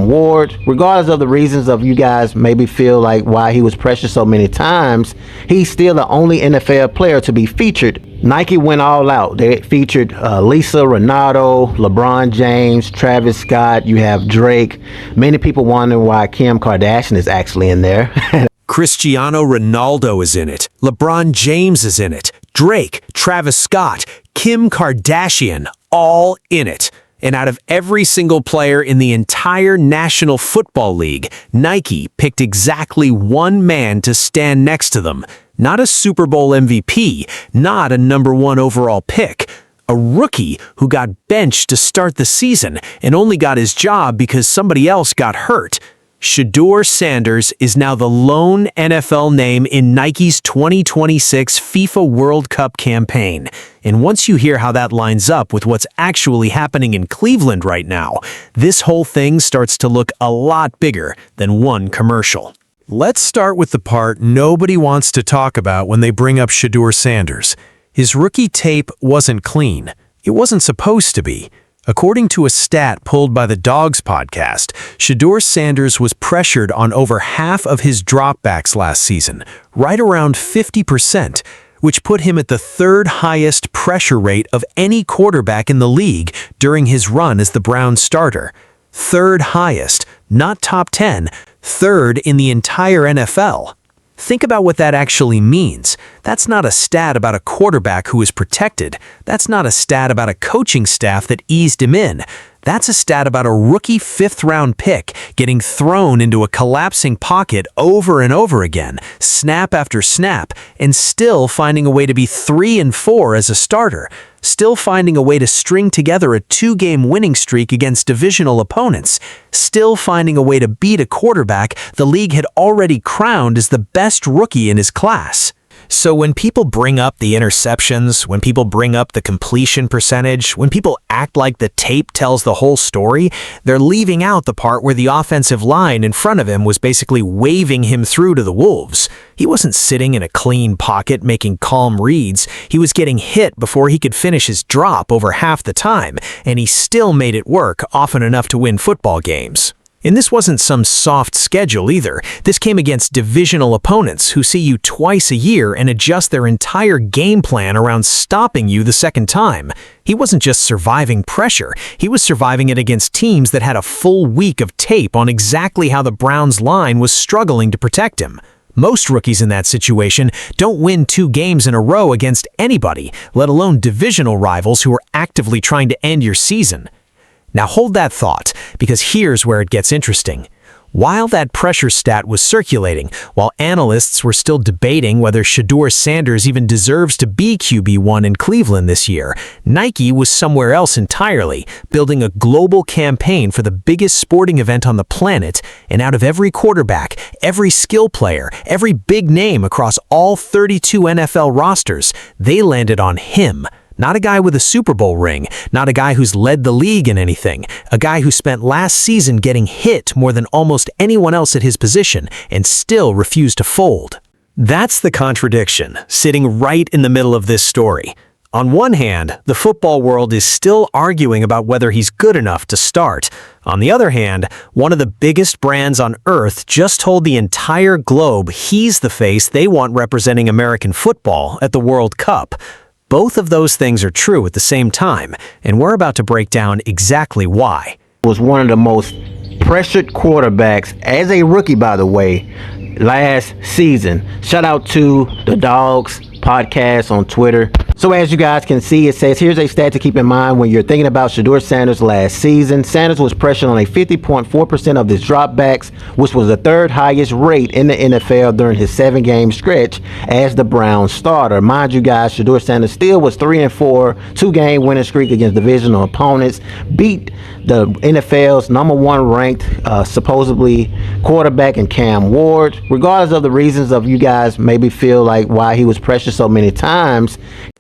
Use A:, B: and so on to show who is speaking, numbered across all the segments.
A: Ward. Regardless of the reasons of you guys maybe feel like why he was pressured so many times, he's still the only NFL player to be featured. Nike went all out. They featured Lisa, Ronaldo, LeBron James, Travis Scott. You have Drake. Many people wondering why Kim Kardashian is actually in there.
B: Cristiano Ronaldo is in it. LeBron James is in it. Drake, Travis Scott, Kim Kardashian, all in it. And out of every single player in the entire National Football League, Nike picked exactly one man to stand next to them. Not a Super Bowl MVP, not a #1 overall pick. A rookie who got benched to start the season and only got his job because somebody else got hurt. Shedeur Sanders is now the lone NFL name in Nike's 2026 FIFA World Cup campaign. And once you hear how that lines up with what's actually happening in Cleveland right now, this whole thing starts to look a lot bigger than one commercial. Let's start with the part nobody wants to talk about when they bring up Shedeur Sanders. His rookie tape wasn't clean. It wasn't supposed to be. According to a stat pulled by the Dogs podcast, Shedeur Sanders was pressured on over half of his dropbacks last season, right around 50%, which put him at the third highest pressure rate of any quarterback in the league during his run as the Browns starter. Third highest, not top 10, third in the entire NFL. Think about what that actually means. That's not a stat about a quarterback who is protected. That's not a stat about a coaching staff that eased him in. That's a stat about a rookie fifth-round pick getting thrown into a collapsing pocket over and over again, snap after snap, and still finding a way to be 3-4 as a starter, still finding a way to string together a 2-game winning streak against divisional opponents, still finding a way to beat a quarterback the league had already crowned as the best rookie in his class. So when people bring up the interceptions, when people bring up the completion percentage, when people act like the tape tells the whole story, they're leaving out the part where the offensive line in front of him was basically waving him through to the wolves. He wasn't sitting in a clean pocket making calm reads. He was getting hit before he could finish his drop over half the time, and he still made it work often enough to win football games. And this wasn't some soft schedule either. This came against divisional opponents who see you twice a year and adjust their entire game plan around stopping you the second time. He wasn't just surviving pressure, he was surviving it against teams that had a full week of tape on exactly how the Browns' line was struggling to protect him. Most rookies in that situation don't win 2 games in a row against anybody, let alone divisional rivals who are actively trying to end your season. Now hold that thought, because here's where it gets interesting. While that pressure stat was circulating, while analysts were still debating whether Shedeur Sanders even deserves to be QB1 in Cleveland this year, Nike was somewhere else entirely, building a global campaign for the biggest sporting event on the planet, and out of every quarterback, every skill player, every big name across all 32 NFL rosters, they landed on him. Not a guy with a Super Bowl ring, not a guy who's led the league in anything, a guy who spent last season getting hit more than almost anyone else at his position and still refused to fold. That's the contradiction, sitting right in the middle of this story. On one hand, the football world is still arguing about whether he's good enough to start. On the other hand, one of the biggest brands on earth just told the entire globe he's the face they want representing American football at the World Cup. Both of those things are true at the same time, and we're about to break down exactly why.
A: Was one of the most pressured quarterbacks as a rookie, by the way, last season. Shout out to the Dogs podcast on Twitter. So as you guys can see, it says here's a stat to keep in mind when you're thinking about Shedeur Sanders last season. Sanders was pressured on a 50.4% of his dropbacks, which was the third highest rate in the NFL during his 7-game stretch as the Browns starter. Mind you guys, Shedeur Sanders still was 3-4, 2-game winning streak against divisional opponents, beat the NFL's #1 ranked supposedly quarterback in Cam Ward. Regardless of the reasons of you guys maybe feel like why he was pressured so many times.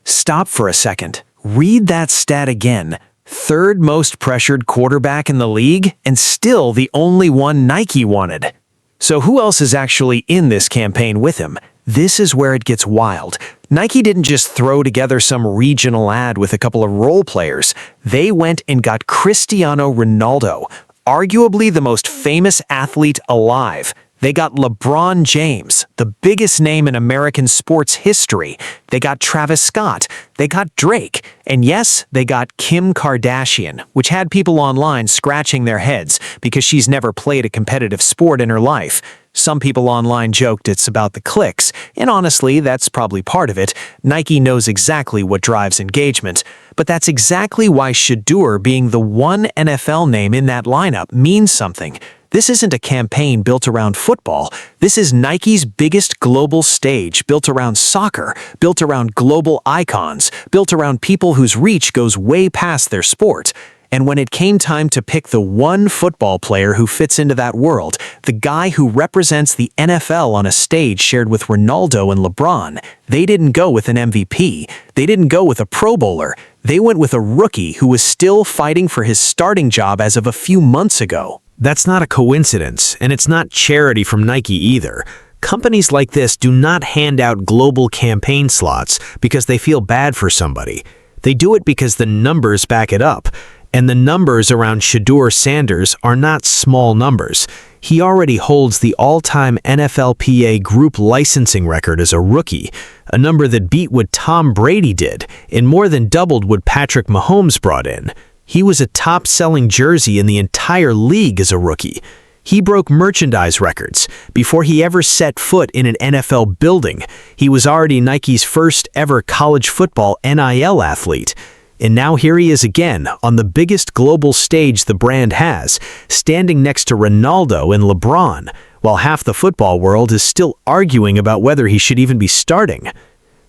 B: Stop for a second. Read that stat again. Third most pressured quarterback in the league, and still the only one Nike wanted. So who else is actually in this campaign with him? This is where it gets wild. Nike didn't just throw together some regional ad with a couple of role players. They went and got Cristiano Ronaldo, arguably the most famous athlete alive. They got LeBron James, the biggest name in American sports history. They got Travis Scott. They got Drake. And yes, they got Kim Kardashian, which had people online scratching their heads because she's never played a competitive sport in her life. Some people online joked it's about the clicks, and honestly, that's probably part of it. Nike knows exactly what drives engagement. But that's exactly why Shedeur being the one NFL name in that lineup means something. This isn't a campaign built around football. This is Nike's biggest global stage, built around soccer, built around global icons, built around people whose reach goes way past their sport. And when it came time to pick the one football player who fits into that world, the guy who represents the NFL on a stage shared with Ronaldo and LeBron, they didn't go with an MVP. They didn't go with a Pro Bowler. They went with a rookie who was still fighting for his starting job as of a few months ago. That's not a coincidence, and it's not charity from Nike either. Companies like this do not hand out global campaign slots because they feel bad for somebody. They do it because the numbers back it up. And the numbers around Shedeur Sanders are not small numbers. He already holds the all-time NFLPA group licensing record as a rookie, a number that beat what Tom Brady did and more than doubled what Patrick Mahomes brought in. He was a top-selling jersey in the entire league as a rookie. He broke merchandise records. Before he ever set foot in an NFL building, he was already Nike's first ever college football NIL athlete. And now here he is again, on the biggest global stage the brand has, standing next to Ronaldo and LeBron, while half the football world is still arguing about whether he should even be starting.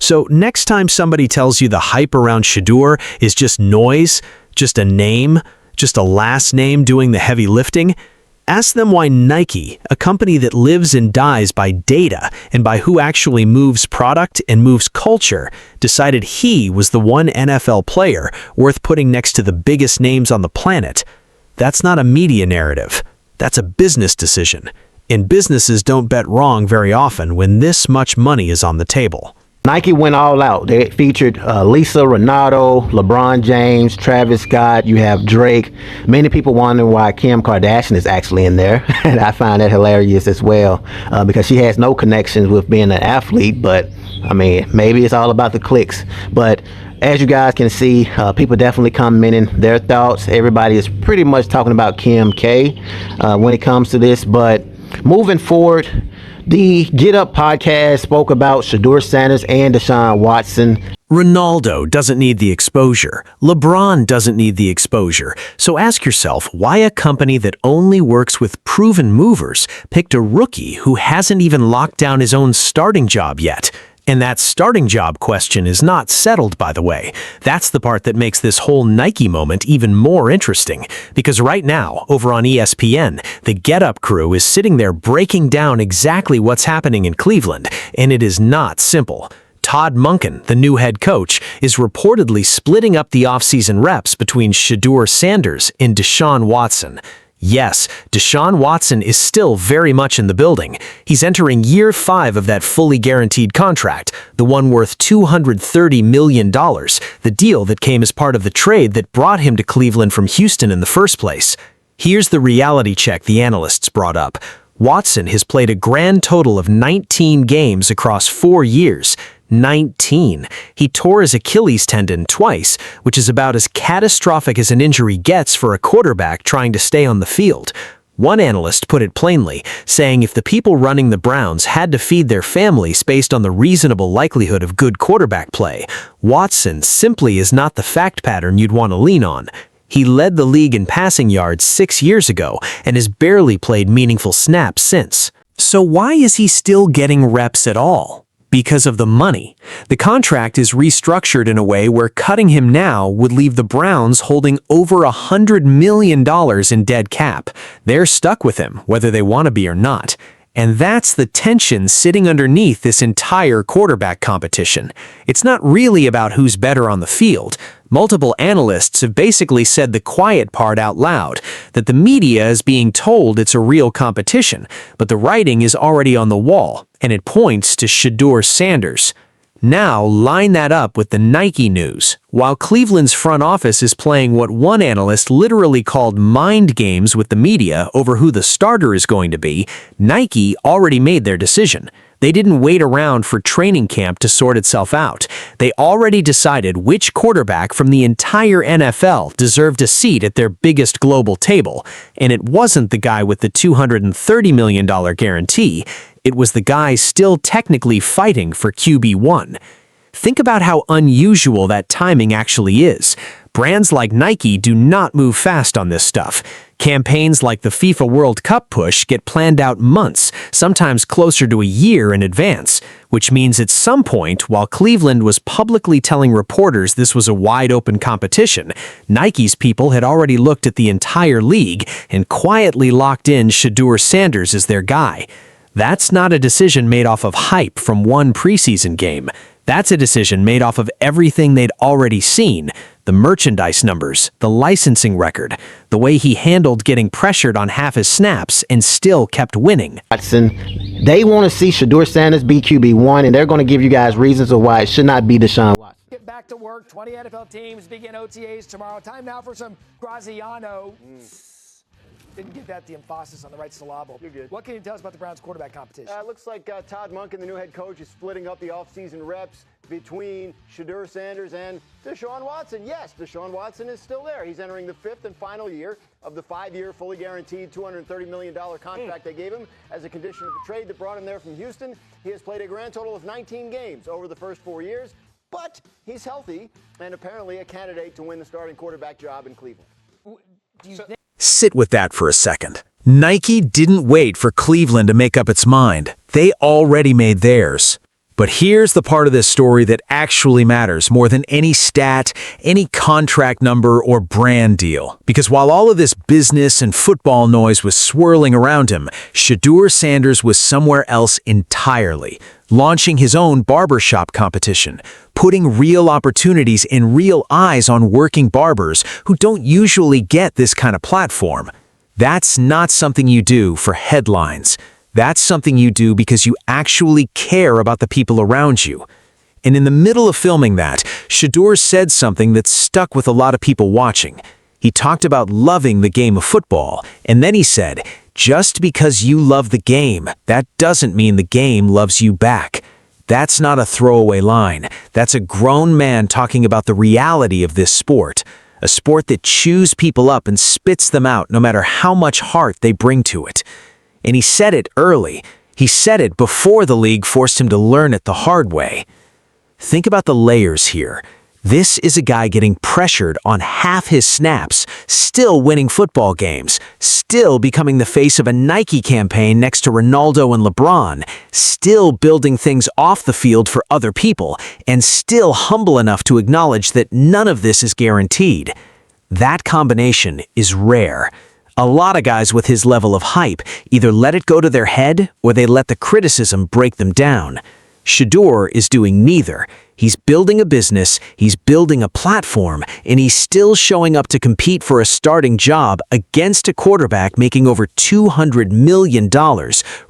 B: So next time somebody tells you the hype around Shedeur is just noise, just a name, just a last name doing the heavy lifting, ask them why Nike, a company that lives and dies by data and by who actually moves product and moves culture, decided he was the one NFL player worth putting next to the biggest names on the planet. That's not a media narrative. That's a business decision. And businesses don't bet wrong very often when this much money is on the table.
A: Nike went all out. They featured Lisa, Ronaldo, LeBron James, Travis Scott. You have Drake. Many people wondering why Kim Kardashian is actually in there. And I find that hilarious as well because she has no connections with being an athlete. But, I mean, maybe it's all about the clicks. But as you guys can see, people definitely commenting their thoughts. Everybody is pretty much talking about Kim K when it comes to this. But moving forward, the Get Up podcast spoke about Shedeur Sanders and Deshaun Watson.
B: Ronaldo doesn't need the exposure. LeBron doesn't need the exposure. So ask yourself why a company that only works with proven movers picked a rookie who hasn't even locked down his own starting job yet. And that starting job question is not settled, by the way. That's the part that makes this whole Nike moment even more interesting. Because right now, over on ESPN, the Get Up crew is sitting there breaking down exactly what's happening in Cleveland, and it is not simple. Todd Monken, the new head coach, is reportedly splitting up the offseason reps between Shedeur Sanders and Deshaun Watson. Yes, Deshaun Watson is still very much in the building. He's entering year 5 of that fully guaranteed contract, the one worth $230 million, the deal that came as part of the trade that brought him to Cleveland from Houston in the first place. Here's the reality check the analysts brought up. Watson has played a grand total of 19 games across 4 years. 19. He tore his Achilles tendon twice, which is about as catastrophic as an injury gets for a quarterback trying to stay on the field. One analyst put it plainly, saying if the people running the Browns had to feed their families based on the reasonable likelihood of good quarterback play, Watson simply is not the fact pattern you'd want to lean on. He led the league in passing yards 6 years ago and has barely played meaningful snaps since. So why is he still getting reps at all? Because of the money. The contract is restructured in a way where cutting him now would leave the Browns holding over $100 million in dead cap. They're stuck with him, whether they want to be or not. And that's the tension sitting underneath this entire quarterback competition. It's not really about who's better on the field. Multiple analysts have basically said the quiet part out loud, that the media is being told it's a real competition, but the writing is already on the wall, and it points to Shedeur Sanders. Now line that up with the Nike news, While Cleveland's front office is playing what one analyst literally called mind games with the media over who the starter is going to be, Nike already made their decision. They didn't wait around for training camp to sort itself out. They already decided which quarterback from the entire NFL deserved a seat at their biggest global table. And it wasn't the guy with the $230 million guarantee. It was the guy still technically fighting for QB1. Think about how unusual that timing actually is. Brands like Nike do not move fast on this stuff. Campaigns like the FIFA World Cup push get planned out months, sometimes closer to a year in advance, which means at some point, while Cleveland was publicly telling reporters this was a wide-open competition, Nike's people had already looked at the entire league and quietly locked in Shedeur Sanders as their guy. That's not a decision made off of hype from one preseason game. That's a decision made off of everything they'd already seen: the merchandise numbers, the licensing record, the way he handled getting pressured on half his snaps and still kept winning.
A: Watson, they want to see Shedeur Sanders be QB1, and they're going to give you guys reasons of why it should not be Deshaun Watson.
C: Get back to work. 20 NFL teams begin OTAs tomorrow. Time now for some Graziano. Didn't get that the emphasis on the right syllable.
D: You're good.
C: What can you tell us about the Browns quarterback competition?
D: Looks like Todd Monken, the new head coach, is splitting up the offseason reps between Shedeur Sanders and Deshaun Watson. Yes, Deshaun Watson is still there. He's entering the 5th and final year of the 5-year, fully guaranteed $230 million contract they gave him as a condition of the trade that brought him there from Houston. He has played a grand total of 19 games over the first 4 years, but he's healthy and apparently a candidate to win the starting quarterback job in Cleveland.
C: Do you think
B: Sit with that for a second. Nike didn't wait for Cleveland to make up its mind. They already made theirs. But here's the part of this story that actually matters more than any stat, any contract number, or brand deal. Because while all of this business and football noise was swirling around him, Shedeur Sanders was somewhere else entirely, launching his own barbershop competition, putting real opportunities and real eyes on working barbers who don't usually get this kind of platform. That's not something you do for headlines. That's something you do because you actually care about the people around you. And in the middle of filming that, Shedeur said something that stuck with a lot of people watching. He talked about loving the game of football, and then he said, "Just because you love the game, that doesn't mean the game loves you back." That's not a throwaway line. That's a grown man talking about the reality of this sport. A sport that chews people up and spits them out no matter how much heart they bring to it. And he said it early. He said it before the league forced him to learn it the hard way. Think about the layers here. This is a guy getting pressured on half his snaps, still winning football games, still becoming the face of a Nike campaign next to Ronaldo and LeBron, still building things off the field for other people, and still humble enough to acknowledge that none of this is guaranteed. That combination is rare. A lot of guys with his level of hype either let it go to their head or they let the criticism break them down. Shedeur is doing neither. He's building a business, he's building a platform, and he's still showing up to compete for a starting job against a quarterback making over $200 million,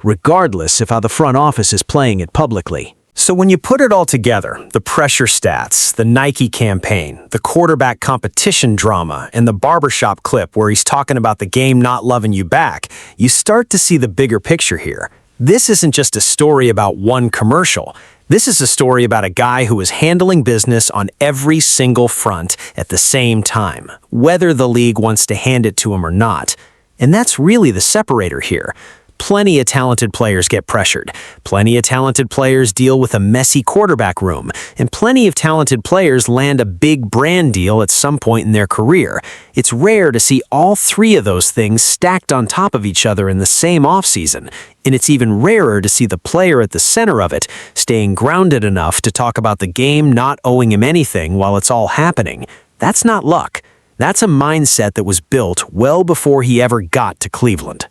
B: regardless of how the front office is playing it publicly. So when you put it all together, the pressure stats, the Nike campaign, the quarterback competition drama, and the barbershop clip where he's talking about the game not loving you back, you start to see the bigger picture here. This isn't just a story about one commercial. This is a story about a guy who is handling business on every single front at the same time, whether the league wants to hand it to him or not. And that's really the separator here. Plenty of talented players get pressured. Plenty of talented players deal with a messy quarterback room. And plenty of talented players land a big brand deal at some point in their career. It's rare to see all three of those things stacked on top of each other in the same offseason. And it's even rarer to see the player at the center of it staying grounded enough to talk about the game not owing him anything while it's all happening. That's not luck. That's a mindset that was built well before he ever got to Cleveland.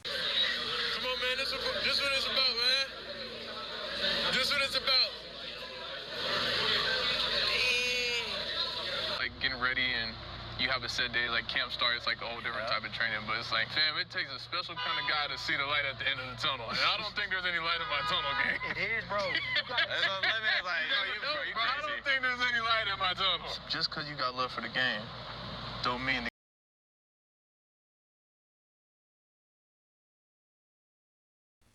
E: set days, like camp starts, like a whole different type of training. But it's like, fam, it takes a special kind of guy to see the light at the end of the tunnel. And I don't think there's any light in my tunnel, gang.
F: It is, bro.
E: I don't think there's any light in my tunnel.
F: Just because you got love for the game, don't mean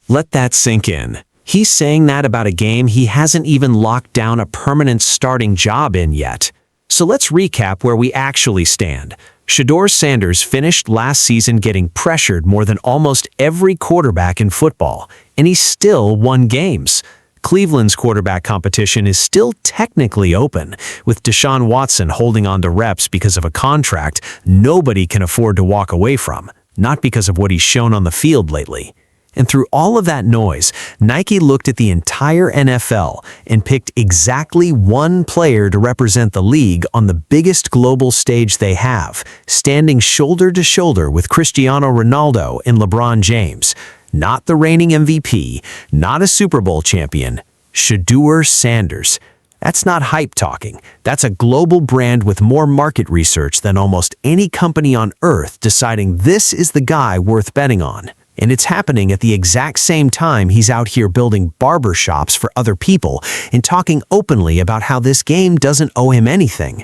B: Let that sink in. He's saying that about a game he hasn't even locked down a permanent starting job in yet. So let's recap where we actually stand. Shedeur Sanders finished last season getting pressured more than almost every quarterback in football, and he still won games. Cleveland's quarterback competition is still technically open, with Deshaun Watson holding on to reps because of a contract nobody can afford to walk away from, not because of what he's shown on the field lately. And through all of that noise, Nike looked at the entire NFL and picked exactly one player to represent the league on the biggest global stage they have, standing shoulder to shoulder with Cristiano Ronaldo and LeBron James. Not the reigning MVP, not a Super Bowl champion, Shedeur Sanders. That's not hype talking. That's a global brand with more market research than almost any company on earth deciding this is the guy worth betting on. And it's happening at the exact same time he's out here building barber shops for other people and talking openly about how this game doesn't owe him anything.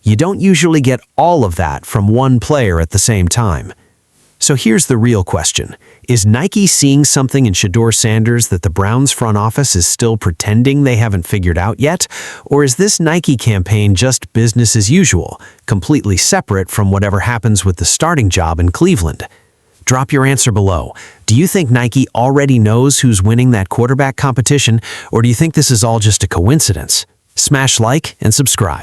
B: You don't usually get all of that from one player at the same time. So here's the real question. Is Nike seeing something in Shedeur Sanders that the Browns front office is still pretending they haven't figured out yet? Or is this Nike campaign just business as usual, completely separate from whatever happens with the starting job in Cleveland? Drop your answer below. Do you think Nike already knows who's winning that quarterback competition, or do you think this is all just a coincidence? Smash like and subscribe.